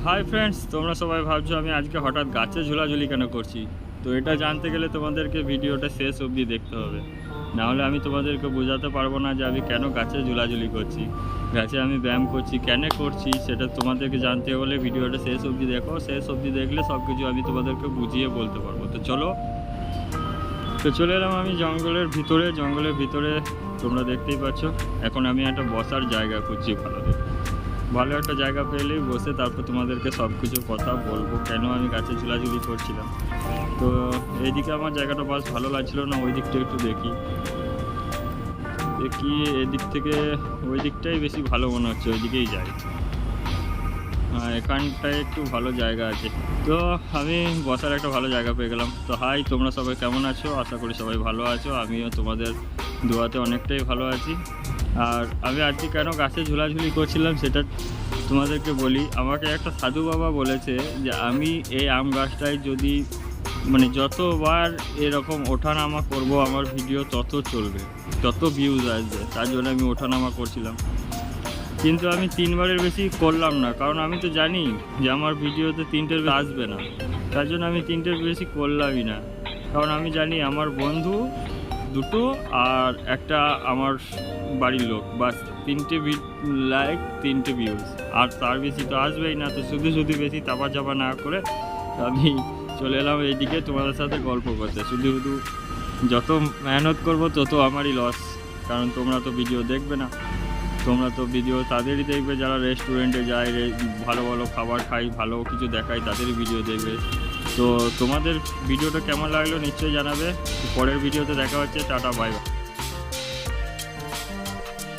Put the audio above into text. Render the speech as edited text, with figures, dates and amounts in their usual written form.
Hi friends, তোমরা সবাই ভাবছো আমি আজকে হঠাৎ গাছে ঝুলাঝুলি কেন করছি। তো এটা জানতে গেলে তোমাদেরকে ভিডিওটা শেষ অবধি দেখতে হবে, নাহলে আমি তোমাদেরকে বোঝাতে পারবো না যে আমি কেন গাছে ঝুলাঝুলি করছি, গাছে আমি ব্যায়াম করছি কেন করছি। সেটা তোমাদেরকে জানতে হলে ভিডিওটা শেষ অবধি দেখো। শেষ অবধি দেখলে সব কিছু আমি তোমাদেরকে বুঝিয়ে বলতে পারবো। তো চলে এলাম আমি জঙ্গলের ভিতরে। তোমরা দেখতেই পাচ্ছ, এখন আমি একটা বসার জায়গা খুঁজছি। ভালো একটা জায়গা পেলেই বসে তারপর তোমাদেরকে সব কিছু কথা বলবো কেন আমি গাছে ঝুলাঝুলি করছিলাম। তো এইদিকে আমার জায়গাটা বাস ভালো লাগছিল না, ওই দিকটা একটু দেখি এদিক থেকে ওই দিকটাই বেশি ভালো মনে হচ্ছে, ওই দিকেই যাই। এখানটায় একটু ভালো জায়গা আছে, তো আমি বসার একটা ভালো জায়গা পেয়ে গেলাম। তো হাই, তোমরা সবাই কেমন আছো? আশা করি সবাই ভালো আছো, আমিও তোমাদের দোয়াতে অনেকটাই ভালো আছি। আর আমি আজকে কেন গাছে ঝুলাঝুলি করছিলাম সেটা তোমাদেরকে বলি। আমাকে একটা সাধু বাবা বলেছে যে আমি এই আম গাছটায় যদি যতবার এরকম ওঠানামা করব আমার ভিডিও তত চলবে, তত ভিউজ আসবে। তার জন্য আমি ওঠানামা করছিলাম, কিন্তু আমি 3বারের বেশি করলাম না, কারণ আমি তো জানি যে আমার ভিডিওতে 3টের বেশি আসবে না। তার জন্য আমি 3টের বেশি করলামই না, কারণ আমি জানি আমার বন্ধু 2টো আর একটা আমার বাড়ির লোক, বাস 3টে লাইক 3টে ভিউজ, আর তার বেশি তো আসবেই না। তো শুধু বেশি চাপা না করে আমি চলে এলাম এইদিকে তোমাদের সাথে গল্প করতে। শুধু যত মেহনত করবো তত আমারই লস, কারণ তোমরা তো ভিডিও দেখবে না। তোমরা তো ভিডিও তাদেরই দেখবে যারা রেস্টুরেন্টে যায়, ভালো ভালো খাবার খাই, ভালো কিছু দেখায়, তাদেরই ভিডিও দেখবে। তো তোমাদের ভিডিওটা কেমন লাগলো নিশ্চয়ই জানাবে। পরের ভিডিওতে দেখা হচ্ছে। Tata, bye bye.